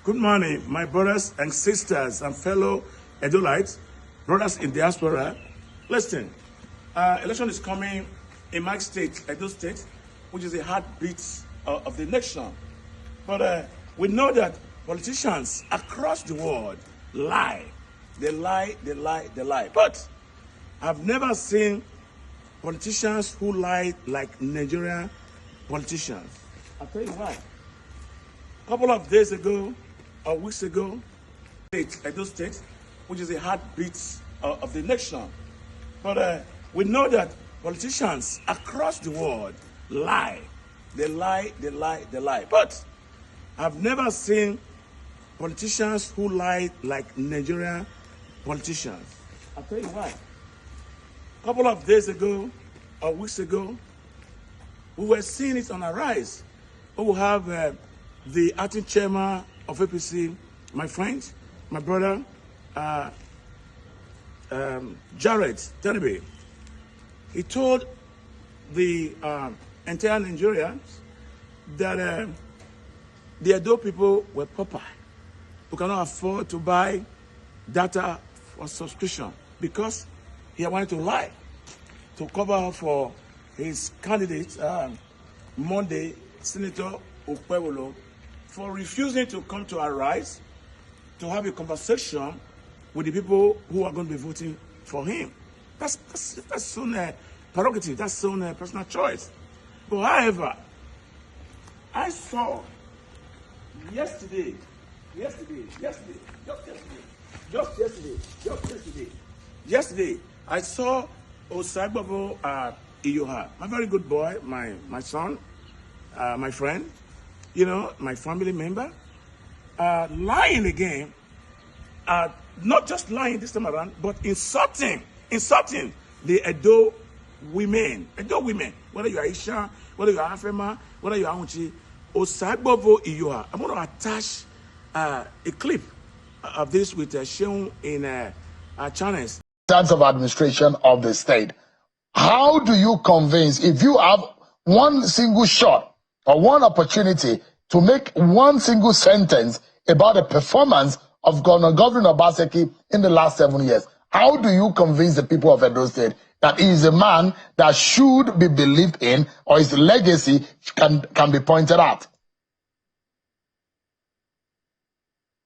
Good morning, my brothers and sisters and fellow Edolites, brothers in diaspora. Listen, election is coming in my state, Edo State, which is the heartbeat of the nation. But we know that politicians across the world lie. They lie, they lie, they lie. But I've never seen politicians who lie like Nigerian politicians. I'll tell you why. A couple of days ago, or weeks ago, Edo State, which is the heartbeat of the nation. But we know that politicians across the world lie. They lie, they lie, they lie. But I've never seen politicians who lie like Nigerian politicians. I'll tell you why. A couple of days ago, or weeks ago, we were seeing it on a rise. We will have the acting chairman of APC, my friend, my brother, Jared Tenebe. He told the entire Nigerians that the Edo people were pauper who cannot afford to buy data for subscription because he wanted to lie to cover for his candidate, Monday, Senator Okpewolo, for refusing to come to our rise to have a conversation with the people who are going to be voting for him. That's soon prerogative, that's soon personal choice. But however, I saw yesterday, I saw Osagbavo Iyoha, my very good boy, my son, my friend, you know, my family member, lying again, not just lying this time around, but insulting the Edo women, whether you are Isha, whether you are Afema, whether you are Unchi, Osagbavo Iyoha. I'm going to attach a clip of this with shown in our channels. Terms of administration of the state. How do you convince, if you have one single shot or one opportunity to make one single sentence about the performance of Governor Obaseki in the last 7 years, how do you convince the people of Edo State that he is a man that should be believed in, or his legacy can be pointed at?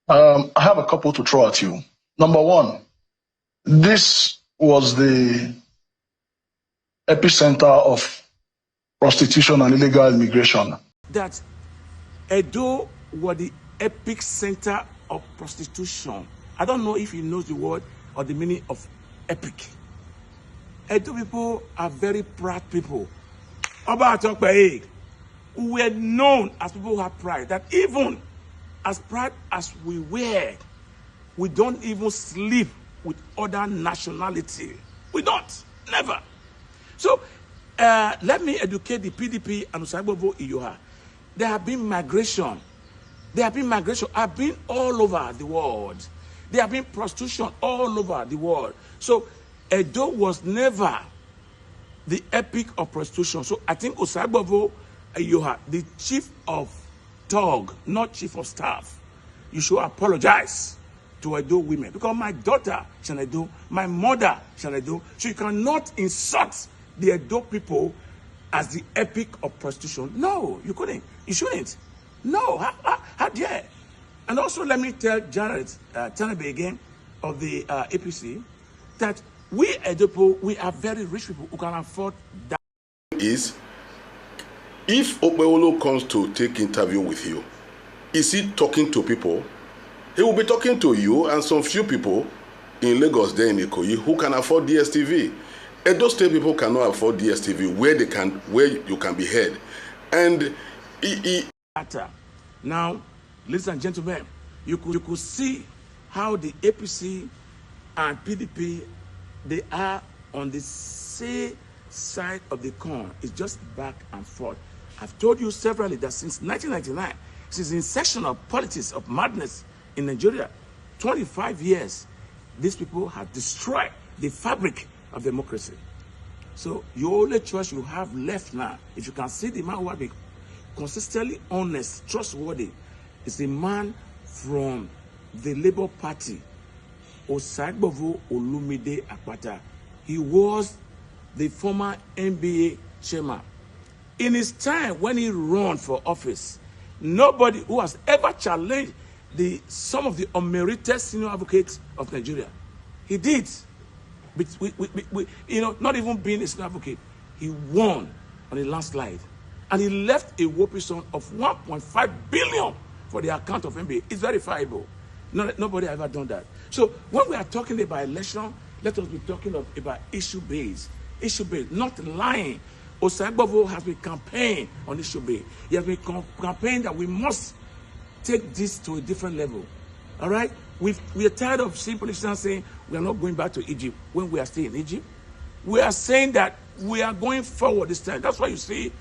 I have a couple to throw at you. Number one, this was the epicenter of prostitution and illegal immigration. That Edo was the epic center of prostitution. I don't know if he knows the word or the meaning of epic. Edo people are very proud people. Oba Atokpe, who were known as people who have pride, that even as proud as we were, we don't even sleep with other nationality. We don't, never. So let me educate the PDP and Osagbavo Iyoha. There have been migration. I've been all over the world. There have been prostitution all over the world. So Edo was never the epic of prostitution. So I think Osagbavo Iyoha, the chief of thug, not chief of staff, you should apologize to Edo women, because my daughter is an Edo, my mother is an Edo, so you cannot insult the Edo people as the epic of prostitution. No, you couldn't. You shouldn't. No, how dare? And also let me tell Jared Tenebe again of the APC that we Edo people, we are very rich people who can afford that. Is if Okpewolo comes to take interview with you, is he talking to people? He will be talking to you and some few people in Lagos, there in Ikoyi, who can afford DSTV. Edo State people cannot afford DSTV where you can be heard. And now, ladies and gentlemen, you could see how the APC and PDP, they are on the same side of the coin. It's just back and forth. I've told you severally that since 1999, since the inception of politics of madness in Nigeria, 25 years, these people have destroyed the fabric of democracy. So your only choice you have left now, if you can see the man who has been consistently honest, trustworthy, is a man from the Labour Party, Osagbovo Olumide Akpata. He was the former NBA chairman. In his time when he ran for office, nobody who has ever challenged some of the unmerited senior advocates of Nigeria. He did. Not even being a senior advocate, he won on a landslide. And he left a whopping sum of 1.5 billion for the account of NBA. It's verifiable. Nobody ever done that. So when we are talking about election, let us be talking about issue-based. Issue-based, not lying. Osagbovo has been campaigning on issue-based. He has been campaigning that we must take this to a different level. All right? We are tired of seeing politicians saying we are not going back to Egypt when we are still in Egypt. We are saying that we are going forward this time. That's why you see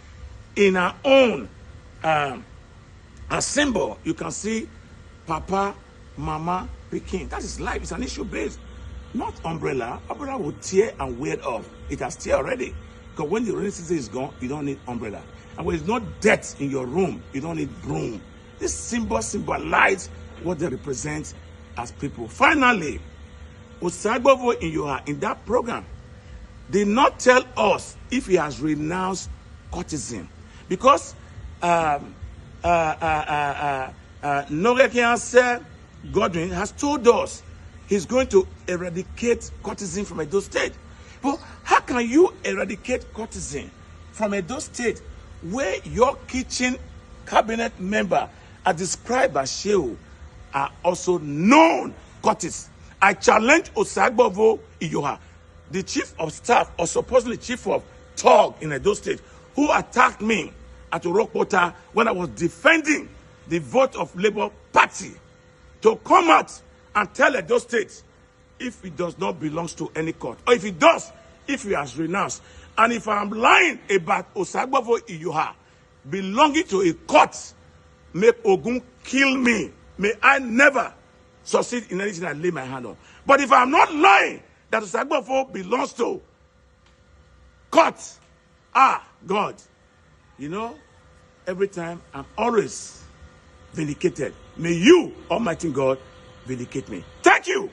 in our own a symbol, you can see Papa, Mama, Peking. That is life. It's an issue based. Not umbrella. Umbrella will tear and wear off. It has tear already. Because when the rainy season is gone, you don't need umbrella. And when there's no dirt in your room, you don't need broom. This symbol symbolize what they represent as people. Finally, Osagbovo in that program did not tell us if he has renounced courtesan. Because Norekianse Godwin has told us he's going to eradicate courtesan from Edo State. But how can you eradicate courtesan from Edo State where your kitchen cabinet member are described as Shehu are also known courtesans? I challenge Osagbovo Iyoha, the chief of staff or supposedly chief of Tog in Edo State, who attacked me at Orokpota when I was defending the vote of Labour Party, to come out and tell Edo State if it does not belong to any court, or if it does, if he has renounced. And if I'm lying about Osagbovo Iyoha belonging to a court, may Ogun kill me. May I never succeed in anything I lay my hand on. But if I'm not lying that Osagbovo belongs to court, God, every time I'm always vindicated. May you, Almighty God, vindicate me. Thank you.